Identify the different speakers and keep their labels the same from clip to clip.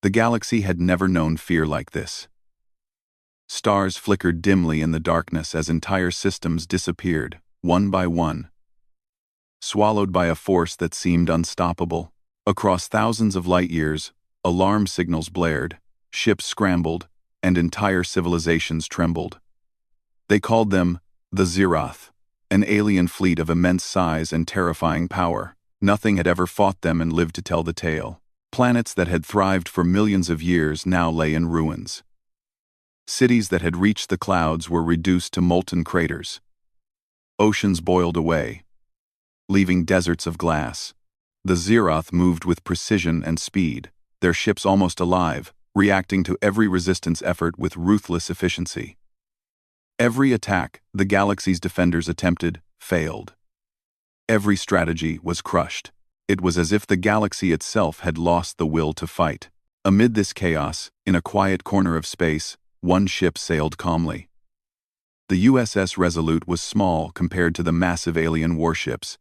Speaker 1: The galaxy had never known fear like this. Stars flickered dimly in the darkness as entire systems disappeared, one by one, swallowed by a force that seemed unstoppable. Across thousands of light-years, alarm signals blared, ships scrambled, and entire civilizations trembled. They called them the Zeroth, an alien fleet of immense size and terrifying power. Nothing had ever fought them and lived to tell the tale. Planets that had thrived for millions of years now lay in ruins. Cities that had reached the clouds were reduced to molten craters. Oceans boiled away, leaving deserts of glass. The Zeroth moved with precision and speed, their ships almost alive, reacting to every resistance effort with ruthless efficiency. Every attack the galaxy's defenders attempted failed. Every strategy was crushed. It was as if the galaxy itself had lost the will to fight. Amid this chaos, in a quiet corner of space, one ship sailed calmly. The USS Resolute was small compared to the massive alien warships,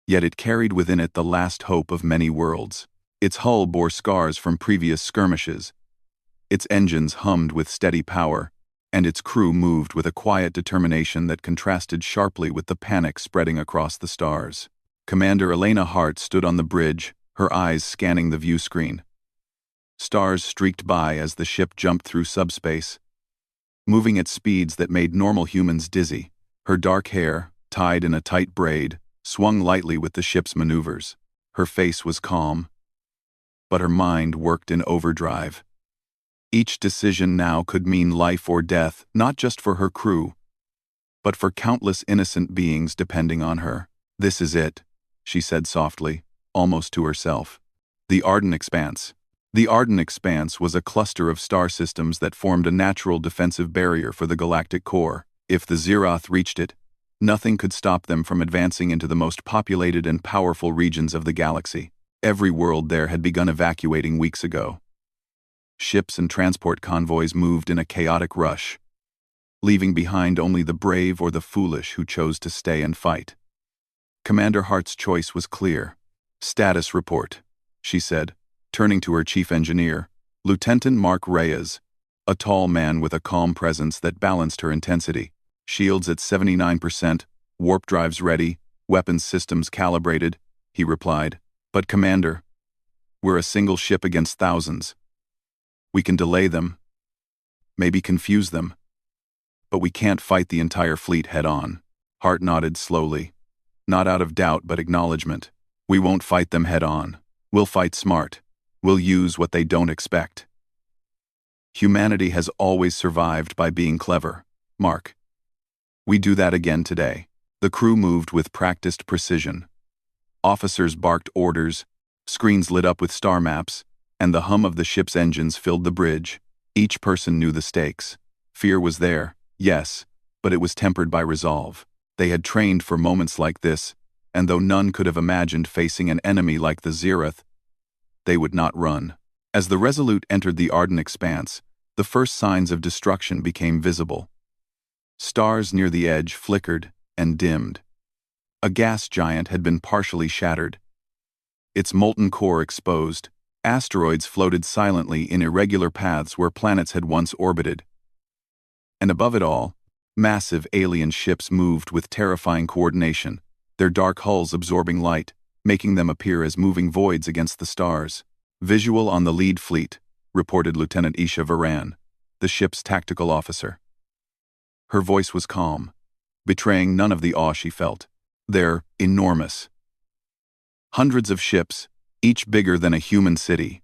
Speaker 1: yet it carried within it the last hope of many worlds. Its hull bore scars from previous skirmishes. Its engines hummed with steady power, and its crew moved with a quiet determination that contrasted sharply with the panic spreading across the stars. Commander Elena Hart stood on the bridge, her eyes scanning the view screen. Stars streaked by as the ship jumped through subspace, moving at speeds that made normal humans dizzy. Her dark hair, tied in a tight braid, swung lightly with the ship's maneuvers. Her face was calm, but her mind worked in overdrive. Each decision now could mean life or death, not just for her crew, but for countless innocent beings depending on her. "This is it," she said softly, almost to herself. The Arden Expanse. The Arden Expanse was a cluster of star systems that formed a natural defensive barrier for the galactic core. If the Zeroth reached it, nothing could stop them from advancing into the most populated and powerful regions of the galaxy. Every world there had begun evacuating weeks ago. Ships and transport convoys moved in a chaotic rush, leaving behind only the brave or the foolish who chose to stay and fight. Commander Hart's choice was clear. "Status report," she said, turning to her chief engineer, Lieutenant Mark Reyes, a tall man with a calm presence that balanced her intensity. "Shields at 79%, warp drives ready, weapons systems calibrated," he replied. "But Commander, we're a single ship against thousands. We can delay them, maybe confuse them, but we can't fight the entire fleet head-on." Hart nodded slowly, not out of doubt but acknowledgement. "We won't fight them head-on. We'll fight smart. We'll use what they don't expect. Humanity has always survived by being clever, Mark. We do that again today." The crew moved with practiced precision. Officers barked orders, screens lit up with star maps, and the hum of the ship's engines filled the bridge. Each person knew the stakes. Fear was there, yes, but it was tempered by resolve. They had trained for moments like this, and though none could have imagined facing an enemy like the Zeroth, they would not run. As the Resolute entered the Arden Expanse, the first signs of destruction became visible. Stars near the edge flickered and dimmed. A gas giant had been partially shattered, its molten core exposed. Asteroids floated silently in irregular paths where planets had once orbited. And above it all, massive alien ships moved with terrifying coordination, their dark hulls absorbing light, making them appear as moving voids against the stars. "Visual on the lead fleet," reported Lieutenant Isha Varan, the ship's tactical officer. Her voice was calm, betraying none of the awe she felt. "They're enormous. Hundreds of ships, each bigger than a human city.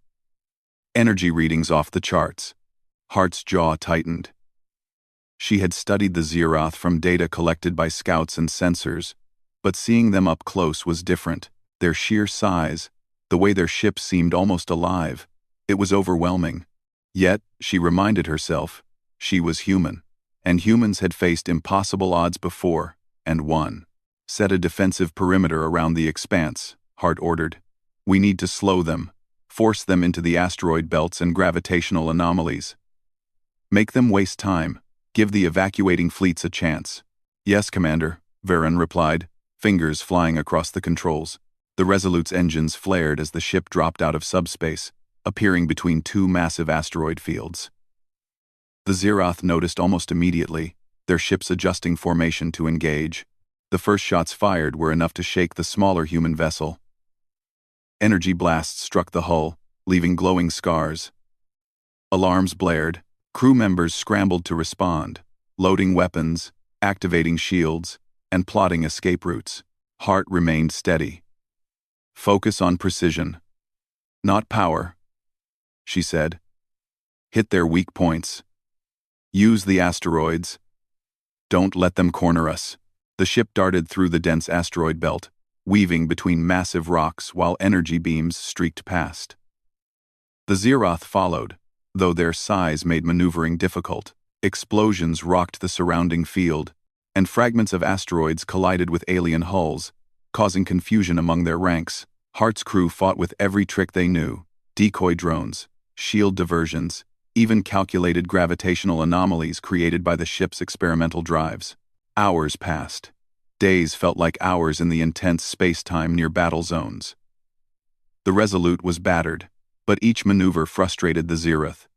Speaker 1: Energy readings off the charts." Hart's jaw tightened. She had studied the Zeroth from data collected by scouts and sensors, but seeing them up close was different. Their sheer size, the way their ships seemed almost alive, it was overwhelming. Yet, she reminded herself, she was human, and humans had faced impossible odds before, and won. "Set a defensive perimeter around the expanse," Hart ordered. "We need to slow them, force them into the asteroid belts and gravitational anomalies. Make them waste time, give the evacuating fleets a chance." "Yes, Commander," Varan replied, fingers flying across the controls. The Resolute's engines flared as the ship dropped out of subspace, appearing between two massive asteroid fields. The Zeroth noticed almost immediately, their ships adjusting formation to engage. The first shots fired were enough to shake the smaller human vessel. Energy blasts struck the hull, leaving glowing scars. Alarms blared. Crew members scrambled to respond, loading weapons, activating shields, and plotting escape routes. Hart remained steady. "Focus on precision. Not power," she said. "Hit their weak points. Use the asteroids. Don't let them corner us." The ship darted through the dense asteroid belt, weaving between massive rocks while energy beams streaked past. The Zeroth followed, though their size made maneuvering difficult. Explosions rocked the surrounding field, and fragments of asteroids collided with alien hulls, causing confusion among their ranks. Hart's crew fought with every trick they knew: decoy drones, shield diversions, even calculated gravitational anomalies created by the ship's experimental drives. Hours passed. Days felt like hours in the intense space-time near battle zones. The Resolute was battered, but each maneuver frustrated the Zeroth.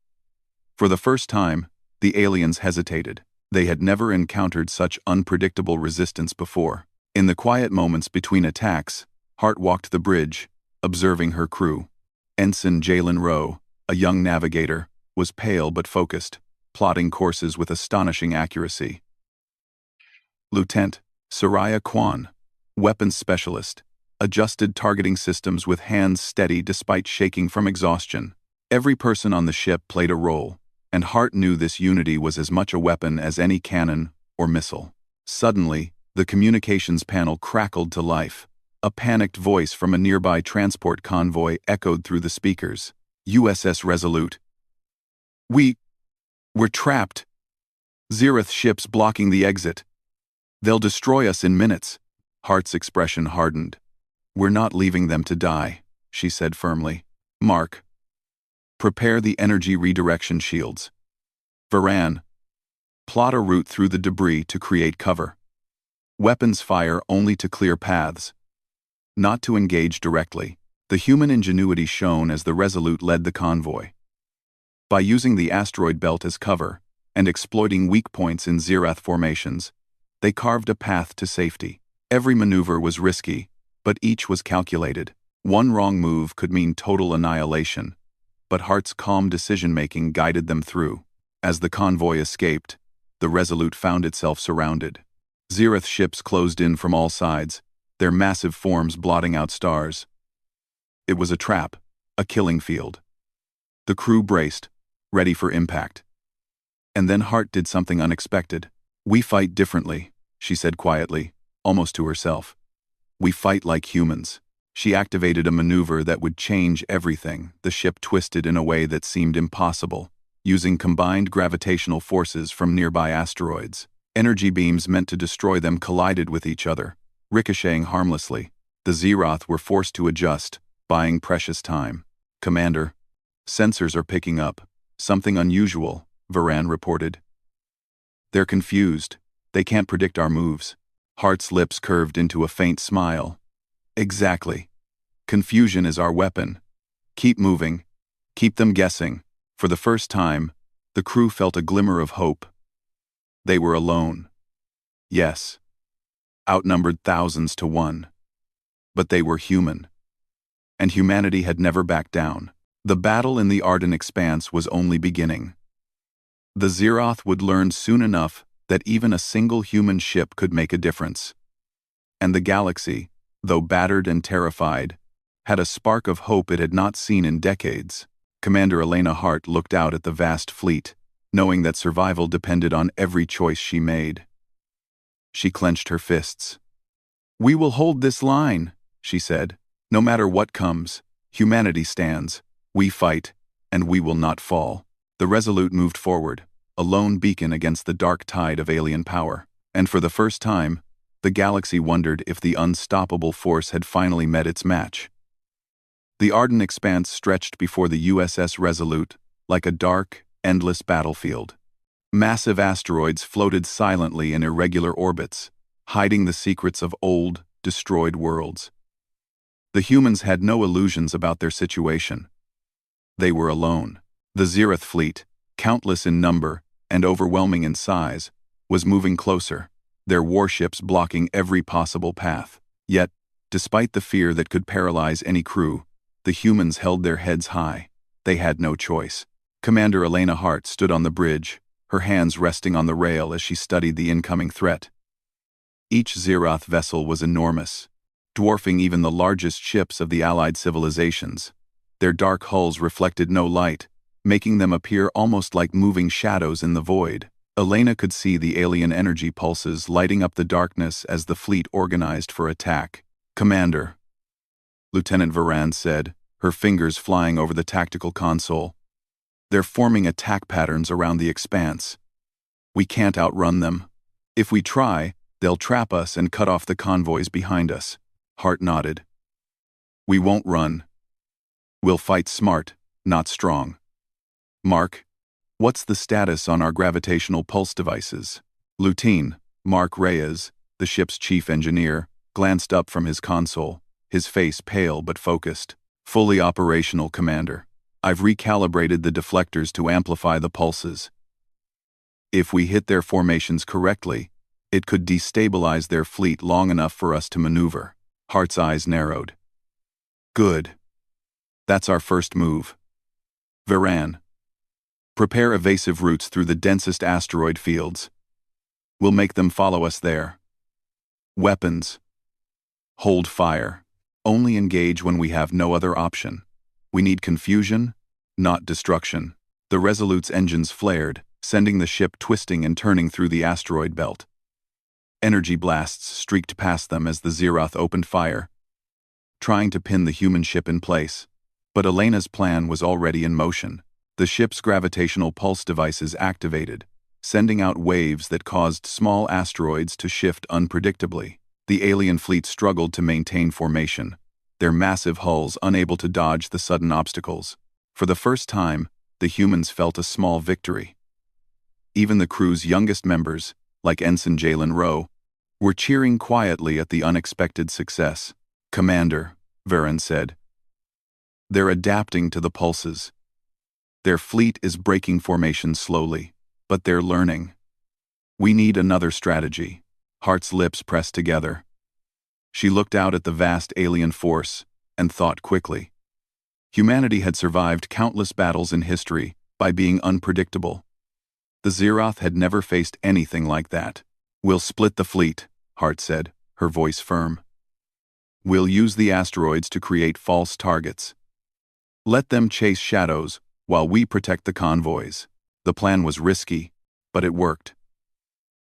Speaker 1: For the first time, the aliens hesitated. They had never encountered such unpredictable resistance before. In the quiet moments between attacks, Hart walked the bridge, observing her crew. Ensign Jalen Rowe, a young navigator, was pale but focused, plotting courses with astonishing accuracy. Lieutenant Soraya Kwan, weapons specialist, adjusted targeting systems with hands steady despite shaking from exhaustion. Every person on the ship played a role, and Hart knew this unity was as much a weapon as any cannon or missile. Suddenly, the communications panel crackled to life. A panicked voice from a nearby transport convoy echoed through the speakers. "USS Resolute. We're trapped. Zeroth ships blocking the exit. They'll destroy us in minutes." Hart's expression hardened. "We're not leaving them to die," she said firmly. "Mark, prepare the energy redirection shields. Varan, plot a route through the debris to create cover. Weapons fire only to clear paths, not to engage directly." The human ingenuity shone as the Resolute led the convoy. By using the asteroid belt as cover and exploiting weak points in Zeroth formations, they carved a path to safety. Every maneuver was risky, but each was calculated. One wrong move could mean total annihilation, but Hart's calm decision-making guided them through. As the convoy escaped, the Resolute found itself surrounded. Zeroth ships closed in from all sides, their massive forms blotting out stars. It was a trap, a killing field. The crew braced, ready for impact. And then Hart did something unexpected. "We fight differently," she said quietly, almost to herself. "We fight like humans." She activated a maneuver that would change everything. The ship twisted in a way that seemed impossible, using combined gravitational forces from nearby asteroids. Energy beams meant to destroy them collided with each other, ricocheting harmlessly. The Zeroth were forced to adjust, buying precious time. "Commander, sensors are picking up something unusual," Varan reported. "They're confused. They can't predict our moves." Hart's lips curved into a faint smile. "Exactly. Confusion is our weapon. Keep moving. Keep them guessing." For the first time, the crew felt a glimmer of hope. They were alone. Yes. Outnumbered thousands to one. But they were human. And humanity had never backed down. The battle in the Arden Expanse was only beginning. The Zeroth would learn soon enough that even a single human ship could make a difference. And the galaxy, though battered and terrified, had a spark of hope it had not seen in decades. Commander Elena Hart looked out at the vast fleet, knowing that survival depended on every choice she made. She clenched her fists. "We will hold this line," she said. "No matter what comes, humanity stands. We fight, and we will not fall." The Resolute moved forward, a lone beacon against the dark tide of alien power. And for the first time, the galaxy wondered if the unstoppable force had finally met its match. The Arden Expanse stretched before the USS Resolute like a dark, endless battlefield. Massive asteroids floated silently in irregular orbits, hiding the secrets of old, destroyed worlds. The humans had no illusions about their situation. They were alone. The Zereth fleet, countless in number and overwhelming in size, was moving closer, their warships blocking every possible path. Yet, despite the fear that could paralyze any crew, the humans held their heads high. They had no choice. Commander Elena Hart stood on the bridge, her hands resting on the rail as she studied the incoming threat. Each Zerath vessel was enormous, dwarfing even the largest ships of the allied civilizations. Their dark hulls reflected no light, making them appear almost like moving shadows in the void. Elena could see the alien energy pulses lighting up the darkness as the fleet organized for attack. "Commander," Lieutenant Varan said, her fingers flying over the tactical console. "They're forming attack patterns around the expanse. We can't outrun them. If we try, they'll trap us and cut off the convoys behind us." Hart nodded. "We won't run. We'll fight smart, not strong." "Mark, what's the status on our gravitational pulse devices?" Lieutenant Mark Reyes, the ship's chief engineer, glanced up from his console, his face pale but focused. "Fully operational, Commander. I've recalibrated the deflectors to amplify the pulses. If we hit their formations correctly, it could destabilize their fleet long enough for us to maneuver." Hart's eyes narrowed. "Good. That's our first move. Varan, prepare evasive routes through the densest asteroid fields. We'll make them follow us there. Weapons. Hold fire. Only engage when we have no other option. We need confusion, not destruction." The Resolute's engines flared, sending the ship twisting and turning through the asteroid belt. Energy blasts streaked past them as the Zerath opened fire, trying to pin the human ship in place. But Elena's plan was already in motion. The ship's gravitational pulse devices activated, sending out waves that caused small asteroids to shift unpredictably. The alien fleet struggled to maintain formation, their massive hulls unable to dodge the sudden obstacles. For the first time, the humans felt a small victory. Even the crew's youngest members, like Ensign Jalen Rowe, were cheering quietly at the unexpected success. "Commander," Varan said, "they're adapting to the pulses. Their fleet is breaking formation slowly, but they're learning. We need another strategy." Hart's lips pressed together. She looked out at the vast alien force and thought quickly. Humanity had survived countless battles in history by being unpredictable. The Zerath had never faced anything like that. "We'll split the fleet," Hart said, her voice firm. "We'll use the asteroids to create false targets. Let them chase shadows while we protect the convoys." The plan was risky, but it worked.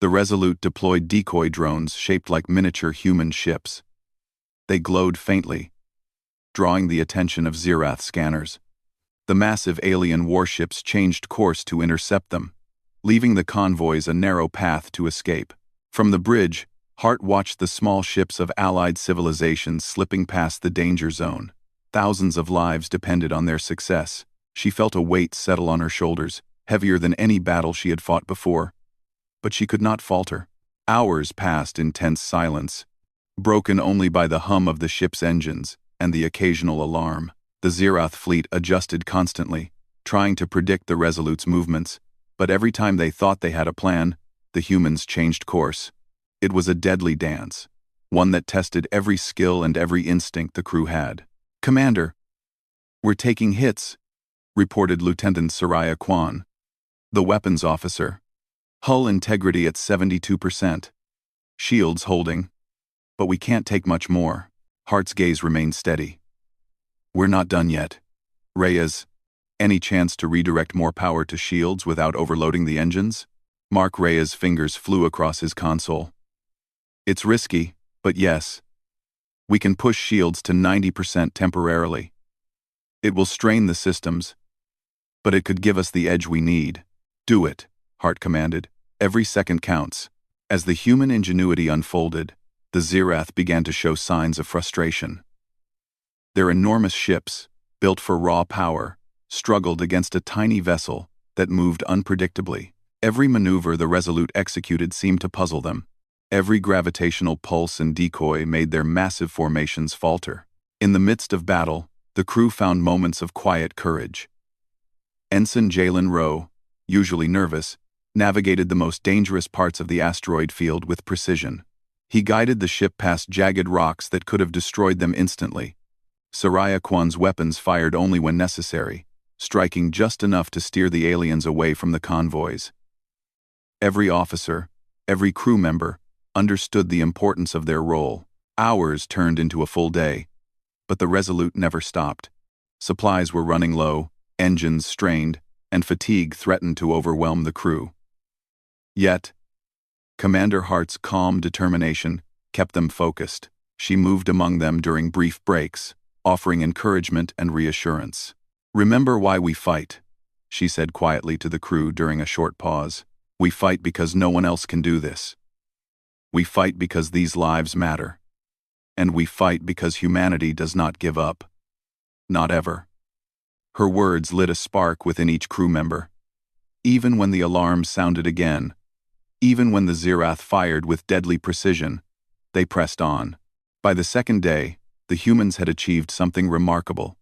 Speaker 1: The Resolute deployed decoy drones shaped like miniature human ships. They glowed faintly, drawing the attention of Zerath scanners. The massive alien warships changed course to intercept them, leaving the convoys a narrow path to escape. From the bridge, Hart watched the small ships of allied civilizations slipping past the danger zone. Thousands of lives depended on their success. She felt a weight settle on her shoulders, heavier than any battle she had fought before. But she could not falter. Hours passed in tense silence, broken only by the hum of the ship's engines and the occasional alarm. The Zerath fleet adjusted constantly, trying to predict the Resolute's movements, but every time they thought they had a plan, the humans changed course. It was a deadly dance, one that tested every skill and every instinct the crew had. "Commander, we're taking hits," reported Lieutenant Soraya Kwan, the weapons officer. "Hull integrity at 72%. Shields holding. But we can't take much more." Hart's gaze remained steady. "We're not done yet. Reyes, any chance to redirect more power to shields without overloading the engines?" Mark Reyes' fingers flew across his console. "It's risky, but yes. We can push shields to 90% temporarily. It will strain the systems, but it could give us the edge we need." "Do it," Hart commanded. "Every second counts." As the human ingenuity unfolded, the Zerath began to show signs of frustration. Their enormous ships, built for raw power, struggled against a tiny vessel that moved unpredictably. Every maneuver the Resolute executed seemed to puzzle them. Every gravitational pulse and decoy made their massive formations falter. In the midst of battle, the crew found moments of quiet courage. Ensign Jalen Rowe, usually nervous, navigated the most dangerous parts of the asteroid field with precision. He guided the ship past jagged rocks that could have destroyed them instantly. Saraya Kwan's weapons fired only when necessary, striking just enough to steer the aliens away from the convoys. Every officer, every crew member, understood the importance of their role. Hours turned into a full day, but the Resolute never stopped. Supplies were running low, engines strained, and fatigue threatened to overwhelm the crew. Yet, Commander Hart's calm determination kept them focused. She moved among them during brief breaks, offering encouragement and reassurance. "Remember why we fight," she said quietly to the crew during a short pause. "We fight because no one else can do this. We fight because these lives matter. And we fight because humanity does not give up. Not ever." Her words lit a spark within each crew member. Even when the alarm sounded again, even when the Zirath fired with deadly precision, they pressed on. By the second day, the humans had achieved something remarkable.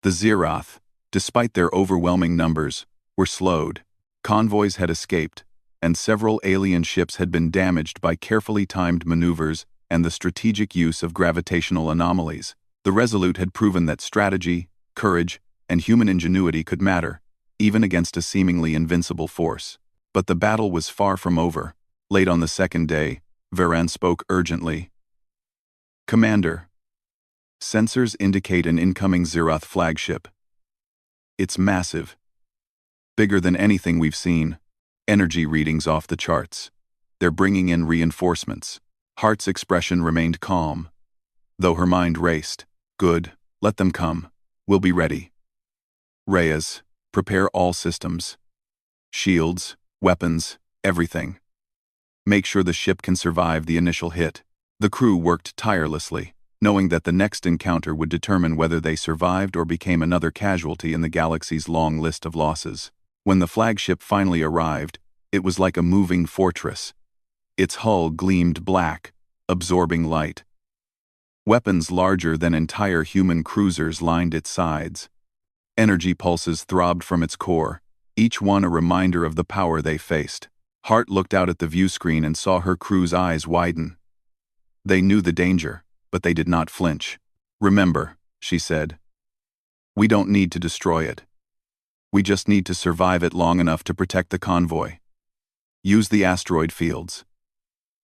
Speaker 1: The Zirath, despite their overwhelming numbers, were slowed. Convoys had escaped, and several alien ships had been damaged by carefully timed maneuvers and the strategic use of gravitational anomalies. The Resolute had proven that strategy, courage, and human ingenuity could matter, even against a seemingly invincible force. But the battle was far from over. Late on the second day, Varan spoke urgently. "Commander, sensors indicate an incoming Zirath flagship. It's massive. Bigger than anything we've seen. Energy readings off the charts. They're bringing in reinforcements." Hart's expression remained calm, though her mind raced. "Good, let them come. We'll be ready. Reyes, prepare all systems. Shields, weapons, everything. Make sure the ship can survive the initial hit." The crew worked tirelessly, knowing that the next encounter would determine whether they survived or became another casualty in the galaxy's long list of losses. When the flagship finally arrived, it was like a moving fortress. Its hull gleamed black, absorbing light. Weapons larger than entire human cruisers lined its sides. Energy pulses throbbed from its core, each one a reminder of the power they faced. Hart looked out at the view screen and saw her crew's eyes widen. They knew the danger, but they did not flinch. "Remember," she said, "we don't need to destroy it. We just need to survive it long enough to protect the convoy. Use the asteroid fields.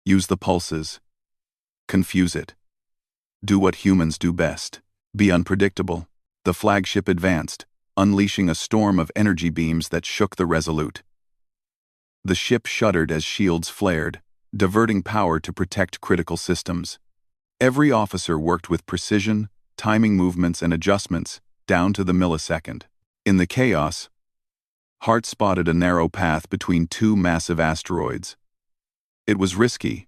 Speaker 1: Use the pulses. Confuse it. Do what humans do best. Be unpredictable." The flagship advanced, unleashing a storm of energy beams that shook the Resolute. The ship shuddered as shields flared, diverting power to protect critical systems. Every officer worked with precision, timing movements and adjustments, down to the millisecond. In the chaos, Hart spotted a narrow path between two massive asteroids. It was risky,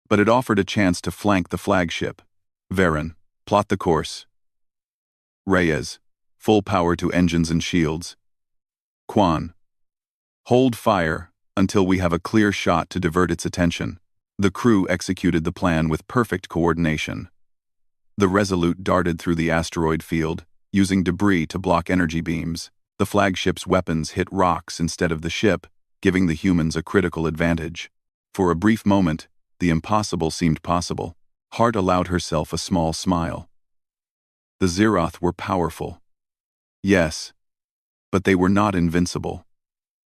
Speaker 1: but it offered a chance to flank the flagship. "Varan, plot the course. Reyes, full power to engines and shields. Kwan, hold fire until we have a clear shot to divert its attention." The crew executed the plan with perfect coordination. The Resolute darted through the asteroid field, using debris to block energy beams. The flagship's weapons hit rocks instead of the ship, giving the humans a critical advantage. For a brief moment, the impossible seemed possible. Hart allowed herself a small smile. The Zirath were powerful. Yes, but they were not invincible.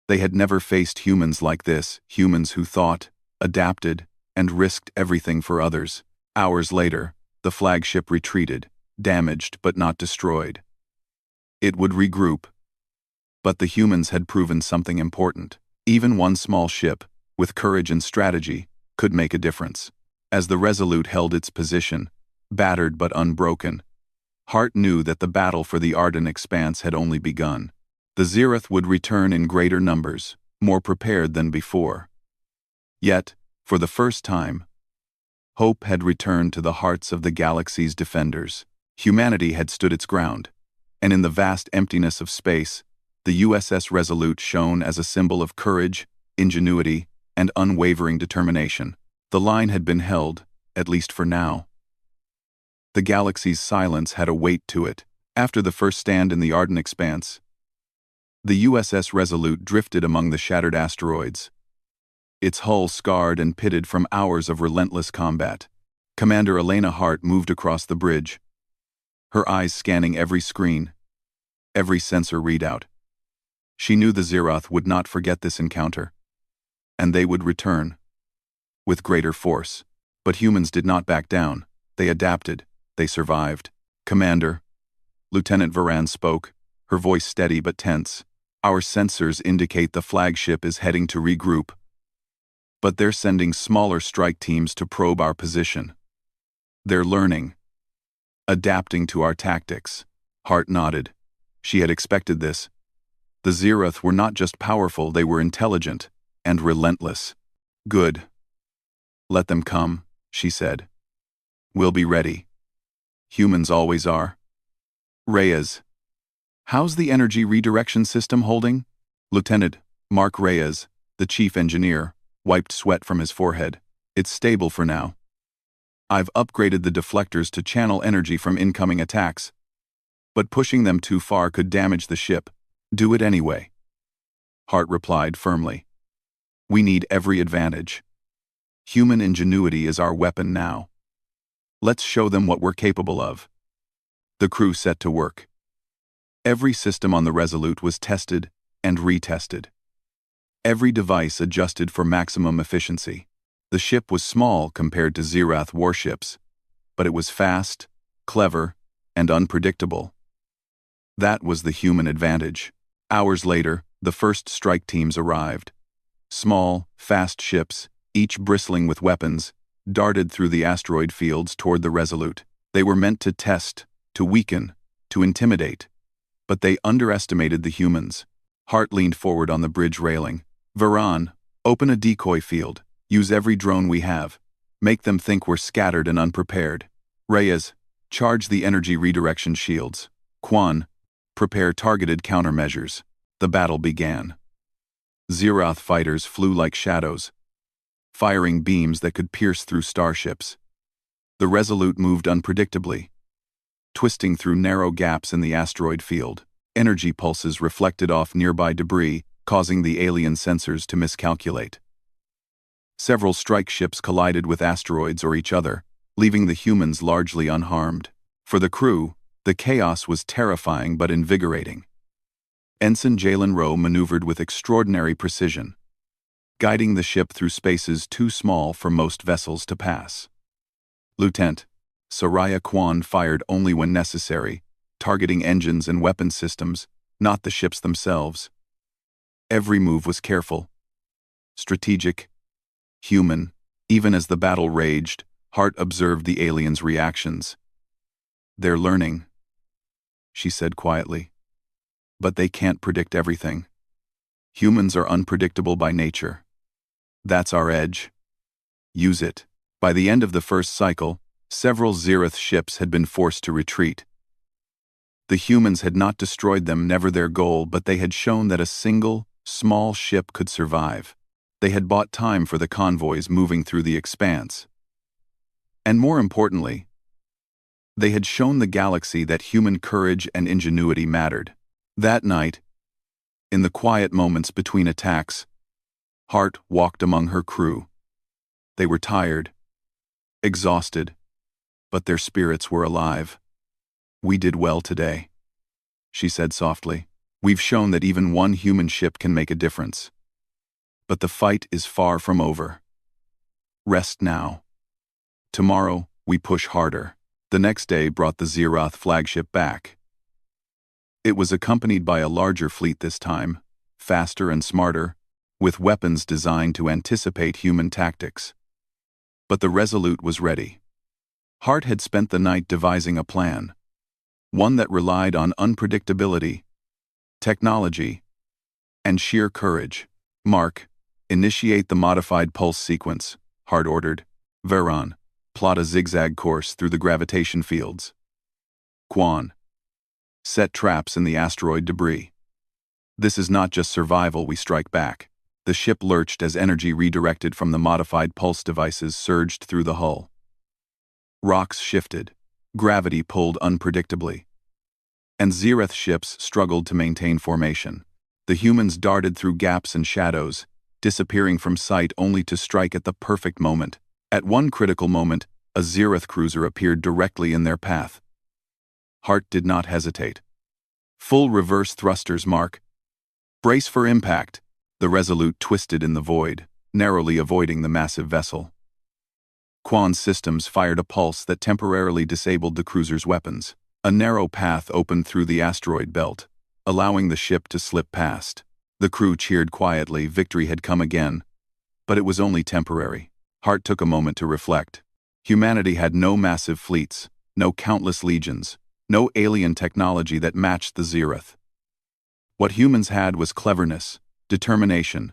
Speaker 1: They had never faced humans like this, humans who thought, adapted, and risked everything for others. Hours later, the flagship retreated, damaged but not destroyed. It would regroup. But the humans had proven something important. Even one small ship, with courage and strategy, could make a difference. As the Resolute held its position, battered but unbroken, Hart knew that the battle for the Arden Expanse had only begun. The Zirath would return in greater numbers, more prepared than before. Yet, for the first time, hope had returned to the hearts of the galaxy's defenders. Humanity had stood its ground, and in the vast emptiness of space, the USS Resolute shone as a symbol of courage, ingenuity, and unwavering determination. The line had been held, at least for now. The galaxy's silence had a weight to it. After the first stand in the Arden Expanse, The USS Resolute drifted among the shattered asteroids, its hull scarred and pitted from hours of relentless combat. Commander Elena Hart moved across the bridge, her eyes scanning every screen, every sensor readout. She knew the Zeroth would not forget this encounter, and they would return, with greater force. But humans did not back down. They adapted. They survived. Commander, Lieutenant Varan spoke, her voice steady but tense. Our sensors indicate the flagship is heading to regroup, but they're sending smaller strike teams to probe our position. They're learning, adapting to our tactics. Hart nodded. She had expected this. The Zeroth were not just powerful, they were intelligent and relentless. Good. Let them come, she said. We'll be ready. Humans always are. Reyes. How's the energy redirection system holding? Lieutenant Mark Reyes, the chief engineer, wiped sweat from his forehead. It's stable for now. I've upgraded the deflectors to channel energy from incoming attacks, but pushing them too far could damage the ship. Do it anyway. Hart replied firmly. We need every advantage. Human ingenuity is our weapon now. Let's show them what we're capable of. The crew set to work. Every system on the Resolute was tested and retested. Every device adjusted for maximum efficiency. The ship was small compared to Zeroth warships, but it was fast, clever, and unpredictable. That was the human advantage. Hours later, the first strike teams arrived. Small, fast ships, each bristling with weapons, darted through the asteroid fields toward the Resolute. They were meant to test, to weaken, to intimidate. But they underestimated the humans. Hart leaned forward on the bridge railing. Varan, open a decoy field. Use every drone we have. Make them think we're scattered and unprepared. Reyes, charge the energy redirection shields. Quan, prepare targeted countermeasures. The battle began. Zeroth fighters flew like shadows, firing beams that could pierce through starships. The Resolute moved unpredictably, twisting through narrow gaps in the asteroid field. Energy pulses reflected off nearby debris, causing the alien sensors to miscalculate. Several strike ships collided with asteroids or each other, leaving the humans largely unharmed. For the crew, the chaos was terrifying but invigorating. Ensign Jalen Rowe maneuvered with extraordinary precision, guiding the ship through spaces too small for most vessels to pass. Lieutenant Soraya Kwan fired only when necessary, targeting engines and weapon systems, not the ships themselves. Every move was careful, strategic, human. Even as the battle raged, Hart observed the aliens' reactions. They're learning, she said quietly. But they can't predict everything. Humans are unpredictable by nature. That's our edge. Use it. By the end of the first cycle, several Zeroth ships had been forced to retreat. The humans had not destroyed them, never their goal, but they had shown that a single, small ship could survive. They had bought time for the convoys moving through the expanse. And more importantly, they had shown the galaxy that human courage and ingenuity mattered. That night, in the quiet moments between attacks, Hart walked among her crew. They were tired, exhausted, but their spirits were alive. We did well today, she said softly. We've shown that even one human ship can make a difference. But the fight is far from over. Rest now. Tomorrow, we push harder. The next day brought the Zeroth flagship back. It was accompanied by a larger fleet this time, faster and smarter, with weapons designed to anticipate human tactics. But the Resolute was ready. Hart had spent the night devising a plan, one that relied on unpredictability, technology, and sheer courage. Mark, initiate the modified pulse sequence, Hart ordered. Varan, plot a zigzag course through the gravitation fields. Quan, set traps in the asteroid debris. This is not just survival, we strike back. The ship lurched as energy redirected from the modified pulse devices surged through the hull. Rocks shifted, gravity pulled unpredictably, and Zeroth ships struggled to maintain formation. The humans darted through gaps and shadows, disappearing from sight only to strike at the perfect moment. At one critical moment, a Zereth cruiser appeared directly in their path. Hart did not hesitate. Full reverse thrusters, Mark. Brace for impact. The Resolute twisted in the void, narrowly avoiding the massive vessel. Quan's systems fired a pulse that temporarily disabled the cruiser's weapons. A narrow path opened through the asteroid belt, allowing the ship to slip past. The crew cheered quietly. Victory had come again, but it was only temporary. Hart took a moment to reflect. Humanity had no massive fleets, no countless legions, no alien technology that matched the Zereth. What humans had was cleverness, determination,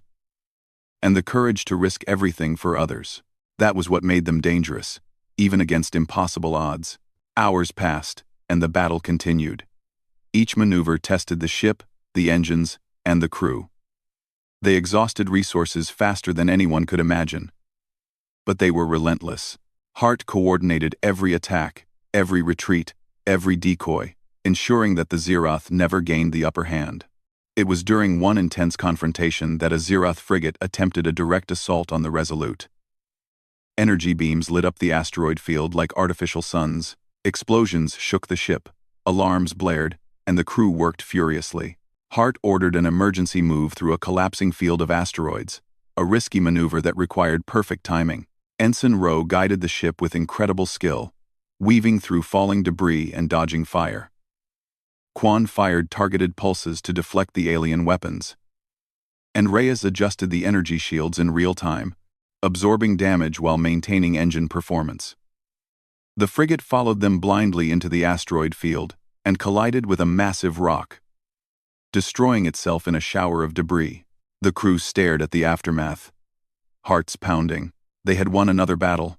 Speaker 1: and the courage to risk everything for others. That was what made them dangerous, even against impossible odds. Hours passed, and the battle continued. Each maneuver tested the ship, the engines, and the crew. They exhausted resources faster than anyone could imagine. But they were relentless. Hart coordinated every attack, every retreat, every decoy, ensuring that the Zereth never gained the upper hand. It was during one intense confrontation that a Zereth frigate attempted a direct assault on the Resolute. Energy beams lit up the asteroid field like artificial suns. Explosions shook the ship, alarms blared, and the crew worked furiously. Hart ordered an emergency move through a collapsing field of asteroids, a risky maneuver that required perfect timing. Ensign Rowe guided the ship with incredible skill, weaving through falling debris and dodging fire. Quan fired targeted pulses to deflect the alien weapons, and Reyes adjusted the energy shields in real time, absorbing damage while maintaining engine performance. The frigate followed them blindly into the asteroid field and collided with a massive rock, destroying itself in a shower of debris. The crew stared at the aftermath, hearts pounding. They had won another battle.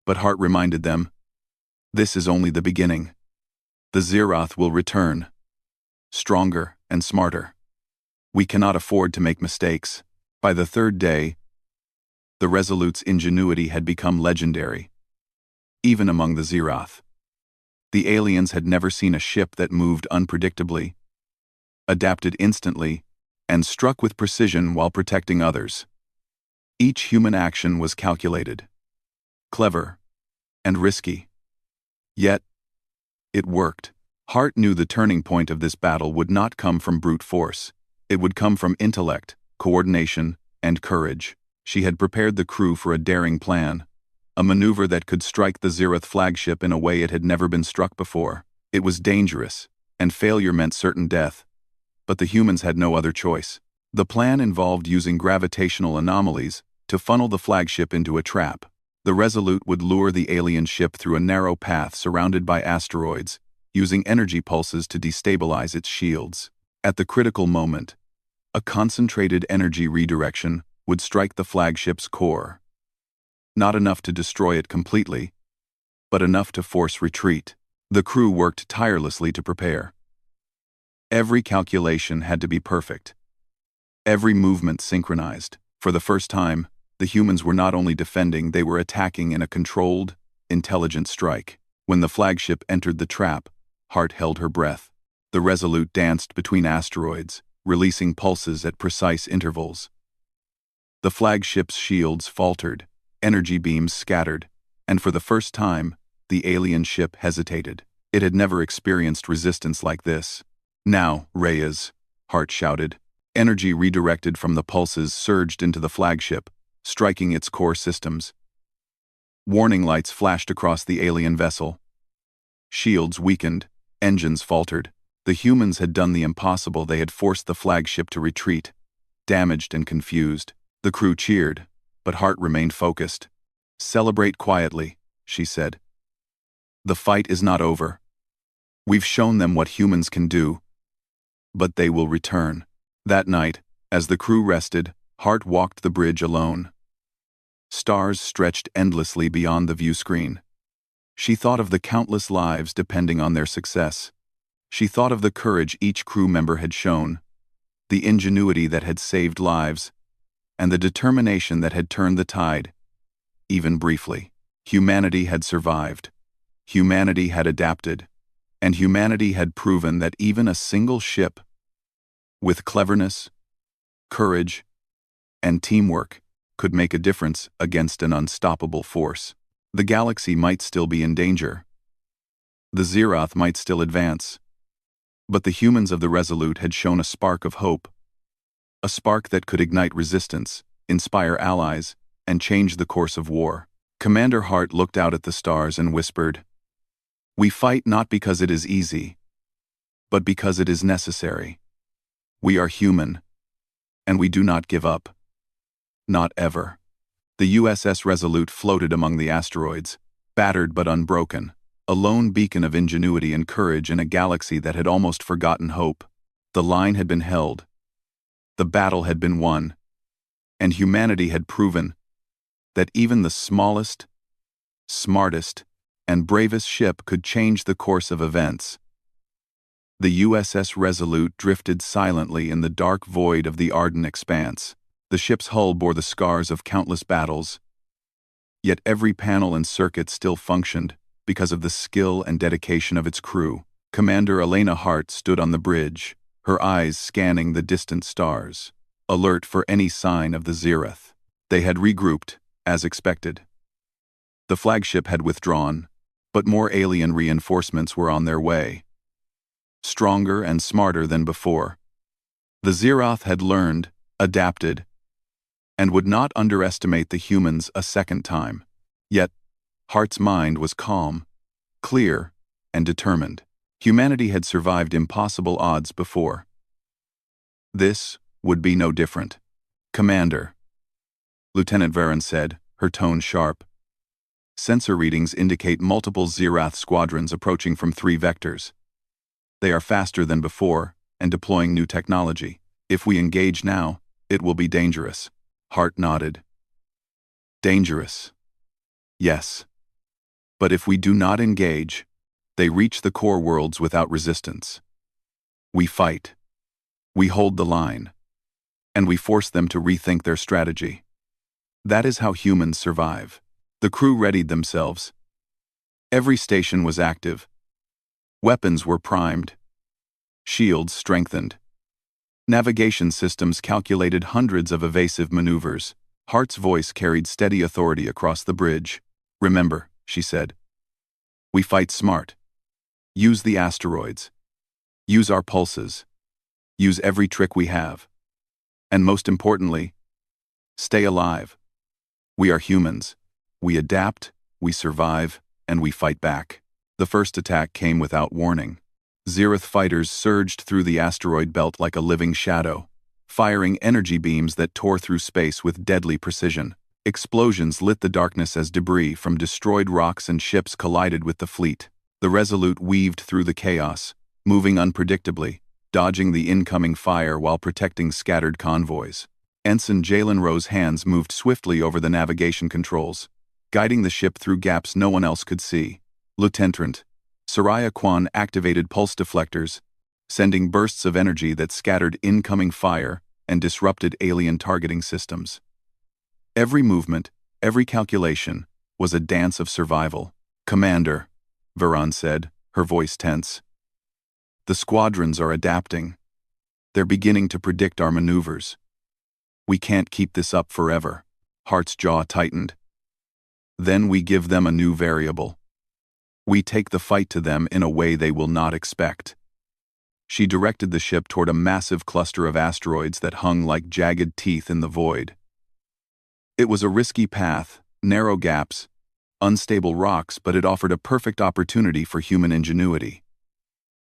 Speaker 1: But Hart reminded them, this is only the beginning. The Zereth will return, stronger and smarter. We cannot afford to make mistakes. By the third day, the Resolute's ingenuity had become legendary, even among the Zereth. The aliens had never seen a ship that moved unpredictably, adapted instantly, and struck with precision while protecting others. Each human action was calculated, clever, and risky. Yet, it worked. Hart knew the turning point of this battle would not come from brute force. It would come from intellect, coordination, and courage. She had prepared the crew for a daring plan, a maneuver that could strike the Zereth flagship in a way it had never been struck before. It was dangerous, and failure meant certain death, but the humans had no other choice. The plan involved using gravitational anomalies to funnel the flagship into a trap. The Resolute would lure the alien ship through a narrow path surrounded by asteroids, using energy pulses to destabilize its shields. At the critical moment, a concentrated energy redirection would strike the flagship's core. Not enough to destroy it completely, but enough to force retreat. The crew worked tirelessly to prepare. Every calculation had to be perfect. Every movement synchronized. For the first time, the humans were not only defending, they were attacking in a controlled, intelligent strike. When the flagship entered the trap, Hart held her breath. The Resolute danced between asteroids, releasing pulses at precise intervals. The flagship's shields faltered, energy beams scattered, and for the first time, the alien ship hesitated. It had never experienced resistance like this. "Now, Reyes," Hart shouted. Energy redirected from the pulses surged into the flagship, striking its core systems. Warning lights flashed across the alien vessel. Shields weakened, engines faltered. The humans had done the impossible. They had forced the flagship to retreat, damaged and confused. The crew cheered, but Hart remained focused. "Celebrate quietly," she said. "The fight is not over. We've shown them what humans can do, but they will return." That night, as the crew rested, Hart walked the bridge alone. Stars stretched endlessly beyond the view screen. She thought of the countless lives depending on their success. She thought of the courage each crew member had shown, the ingenuity that had saved lives, and the determination that had turned the tide, even briefly. Humanity had survived. Humanity had adapted. And humanity had proven that even a single ship with cleverness, courage, and teamwork, could make a difference against an unstoppable force. The galaxy might still be in danger. The Zeroth might still advance. But the humans of the Resolute had shown a spark of hope. A spark that could ignite resistance, inspire allies, and change the course of war. Commander Hart looked out at the stars and whispered, "We fight not because it is easy, but because it is necessary. We are human, and we do not give up. Not ever." The USS Resolute floated among the asteroids, battered but unbroken, a lone beacon of ingenuity and courage in a galaxy that had almost forgotten hope. The line had been held. The battle had been won. And humanity had proven that even the smallest, smartest, and bravest ship could change the course of events. The USS Resolute drifted silently in the dark void of the Arden Expanse. The ship's hull bore the scars of countless battles, yet every panel and circuit still functioned because of the skill and dedication of its crew. Commander Elena Hart stood on the bridge, her eyes scanning the distant stars, alert for any sign of the Zeroth. They had regrouped, as expected. The flagship had withdrawn, but more alien reinforcements were on their way. Stronger and smarter than before. The Zeroth had learned, adapted, and would not underestimate the humans a second time. Yet, Hart's mind was calm, clear, and determined. Humanity had survived impossible odds before. This would be no different. "Commander," Lieutenant Varen said, her tone sharp. "Sensor readings indicate multiple Zeroth squadrons approaching from 3 vectors. They are faster than before and deploying new technology. If we engage now, it will be dangerous." Hart nodded. "Dangerous. Yes. But if we do not engage, they reach the core worlds without resistance. We fight. We hold the line. And we force them to rethink their strategy. That is how humans survive." The crew readied themselves. Every station was active. Weapons were primed. Shields strengthened. Navigation systems calculated hundreds of evasive maneuvers. Hart's voice carried steady authority across the bridge. "Remember," she said, "we fight smart. Use the asteroids. Use our pulses. Use every trick we have. And most importantly, stay alive. We are humans. We adapt, we survive, and we fight back." The first attack came without warning. Zeroth fighters surged through the asteroid belt like a living shadow, firing energy beams that tore through space with deadly precision. Explosions lit the darkness as debris from destroyed rocks and ships collided with the fleet. The Resolute weaved through the chaos, moving unpredictably, dodging the incoming fire while protecting scattered convoys. Ensign Jalen Rowe's hands moved swiftly over the navigation controls, guiding the ship through gaps no one else could see. Lieutenant Soraya Kwan activated pulse deflectors, sending bursts of energy that scattered incoming fire and disrupted alien targeting systems. Every movement, every calculation, was a dance of survival. "Commander," Varen said, her voice tense. "The squadrons are adapting. They're beginning to predict our maneuvers. We can't keep this up forever." Hart's jaw tightened. "Then we give them a new variable. We take the fight to them in a way they will not expect." She directed the ship toward a massive cluster of asteroids that hung like jagged teeth in the void. It was a risky path, narrow gaps, unstable rocks, but it offered a perfect opportunity for human ingenuity.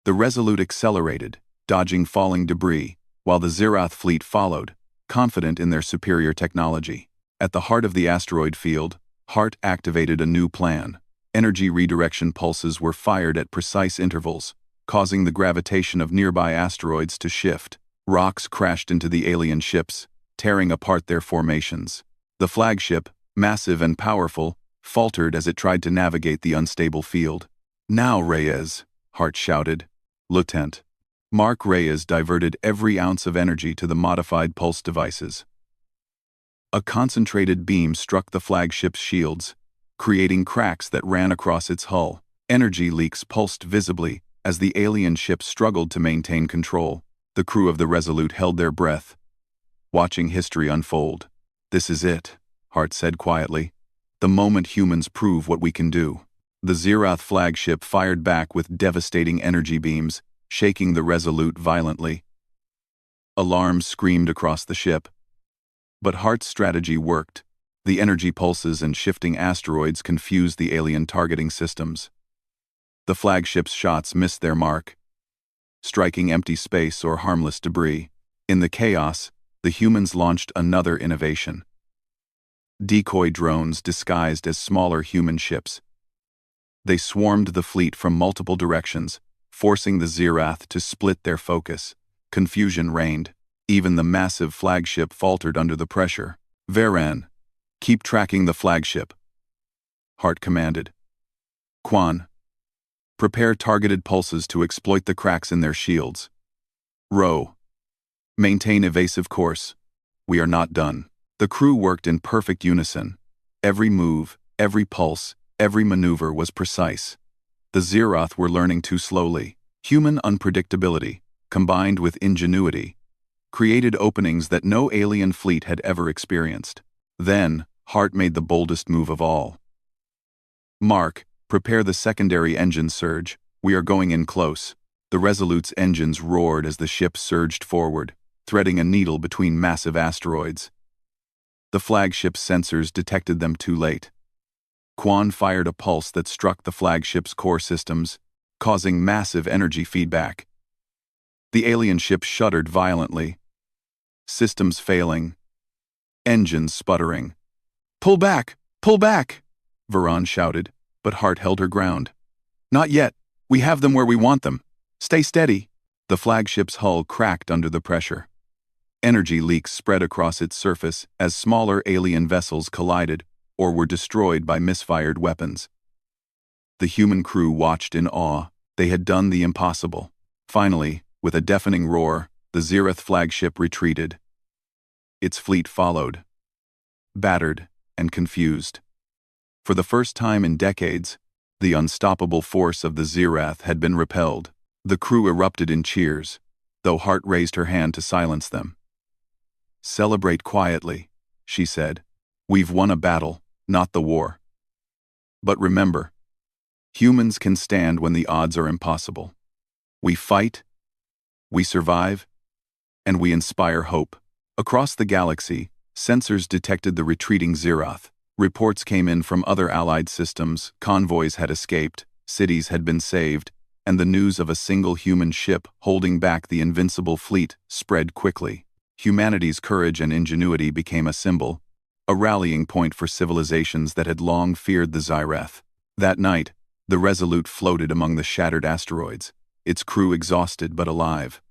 Speaker 1: The Resolute accelerated, dodging falling debris, while the Zeroth fleet followed, confident in their superior technology. At the heart of the asteroid field, Hart activated a new plan. Energy redirection pulses were fired at precise intervals, causing the gravitation of nearby asteroids to shift. Rocks crashed into the alien ships, tearing apart their formations. The flagship, massive and powerful, faltered as it tried to navigate the unstable field. "Now, Reyes," Hart shouted. Lieutenant Mark Reyes diverted every ounce of energy to the modified pulse devices. A concentrated beam struck the flagship's shields, creating cracks that ran across its hull. Energy leaks pulsed visibly as the alien ship struggled to maintain control. The crew of the Resolute held their breath, watching history unfold. "This is it," Hart said quietly. "The moment humans prove what we can do." The Zirath flagship fired back with devastating energy beams, shaking the Resolute violently. Alarms screamed across the ship. But Hart's strategy worked. The energy pulses and shifting asteroids confused the alien targeting systems. The flagship's shots missed their mark, striking empty space or harmless debris. In the chaos, the humans launched another innovation. Decoy drones disguised as smaller human ships. They swarmed the fleet from multiple directions, forcing the Zirath to split their focus. Confusion reigned. Even the massive flagship faltered under the pressure. "Varan, keep tracking the flagship," Hart commanded. "Quan, prepare targeted pulses to exploit the cracks in their shields. Ro, maintain evasive course. We are not done." The crew worked in perfect unison. Every move, every pulse, every maneuver was precise. The Zirath were learning too slowly. Human unpredictability, combined with ingenuity, created openings that no alien fleet had ever experienced. Then, Hart made the boldest move of all. "Mark, prepare the secondary engine surge. We are going in close." The Resolute's engines roared as the ship surged forward, threading a needle between massive asteroids. The flagship's sensors detected them too late. Quan fired a pulse that struck the flagship's core systems, causing massive energy feedback. The alien ship shuddered violently. Systems failing. Engines sputtering. "Pull back! Pull back!" Varan shouted, but Hart held her ground. "Not yet. We have them where we want them. Stay steady." The flagship's hull cracked under the pressure. Energy leaks spread across its surface as smaller alien vessels collided or were destroyed by misfired weapons. The human crew watched in awe. They had done the impossible. Finally, with a deafening roar, the Zirath flagship retreated. Its fleet followed, battered and confused. For the first time in decades, the unstoppable force of the Zirath had been repelled. The crew erupted in cheers, though Hart raised her hand to silence them. "Celebrate quietly," she said. "We've won a battle, not the war. But remember, humans can stand when the odds are impossible. We fight, we survive, and we inspire hope." Across the galaxy, sensors detected the retreating Zirath. Reports came in from other allied systems. Convoys had escaped, cities had been saved, and the news of a single human ship holding back the invincible fleet spread quickly. Humanity's courage and ingenuity became a symbol, a rallying point for civilizations that had long feared the Zirath. That night, the Resolute floated among the shattered asteroids, its crew exhausted but alive.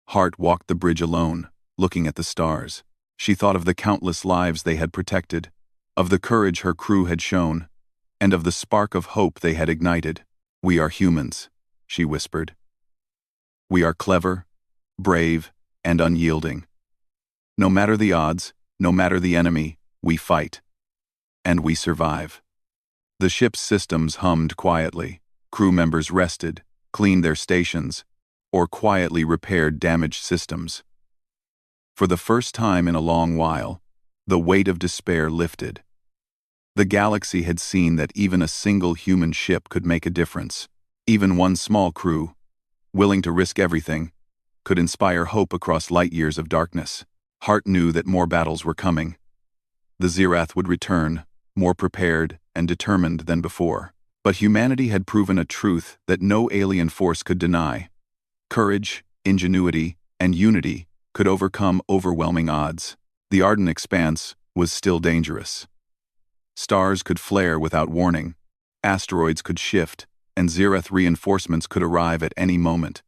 Speaker 1: Hart walked the bridge alone, looking at the stars. She thought of the countless lives they had protected, of the courage her crew had shown, and of the spark of hope they had ignited. "We are humans," she whispered. "We are clever, brave, and unyielding. No matter the odds, no matter the enemy, we fight. And we survive." The ship's systems hummed quietly. Crew members rested, cleaned their stations, or quietly repaired damaged systems. For the first time in a long while, the weight of despair lifted. The galaxy had seen that even a single human ship could make a difference. Even one small crew, willing to risk everything, could inspire hope across light years of darkness. Hart knew that more battles were coming. The Zirath would return, more prepared and determined than before. But humanity had proven a truth that no alien force could deny. Courage, ingenuity, and unity could overcome overwhelming odds. The ardent expanse was still dangerous. Stars could flare without warning, asteroids could shift, and Zirath reinforcements could arrive at any moment.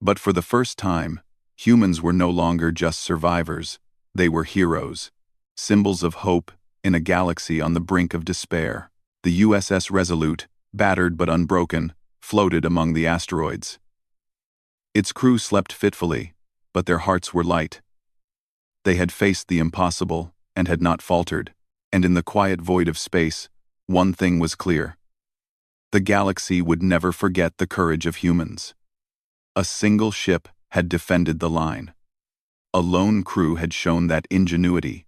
Speaker 1: But for the first time, humans were no longer just survivors. They were heroes, symbols of hope in a galaxy on the brink of despair. The USS Resolute, battered but unbroken, floated among the asteroids. Its crew slept fitfully, but their hearts were light. They had faced the impossible and had not faltered, and in the quiet void of space, one thing was clear. The galaxy would never forget the courage of humans. A single ship had defended the line. A lone crew had shown that ingenuity,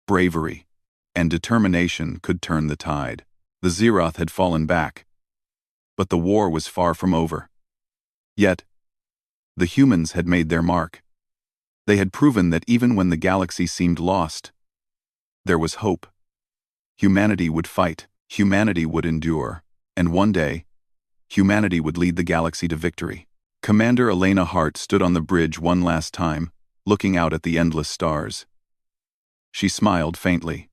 Speaker 1: bravery, and determination could turn the tide. The Zeroth had fallen back, but the war was far from over. Yet, the humans had made their mark. They had proven that even when the galaxy seemed lost, there was hope. Humanity would fight, humanity would endure, and one day, humanity would lead the galaxy to victory. Commander Elena Hart stood on the bridge one last time, looking out at the endless stars. She smiled faintly.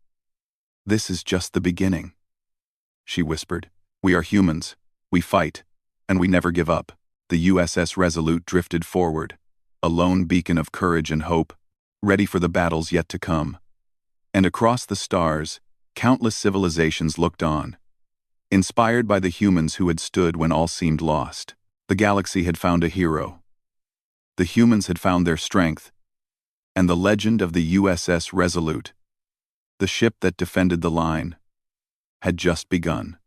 Speaker 1: "This is just the beginning," she whispered. "We are humans, we fight, and we never give up." The USS Resolute drifted forward, a lone beacon of courage and hope, ready for the battles yet to come. And across the stars, countless civilizations looked on, inspired by the humans who had stood when all seemed lost. The galaxy had found a hero. The humans had found their strength, and the legend of the USS Resolute, the ship that defended the line, had just begun.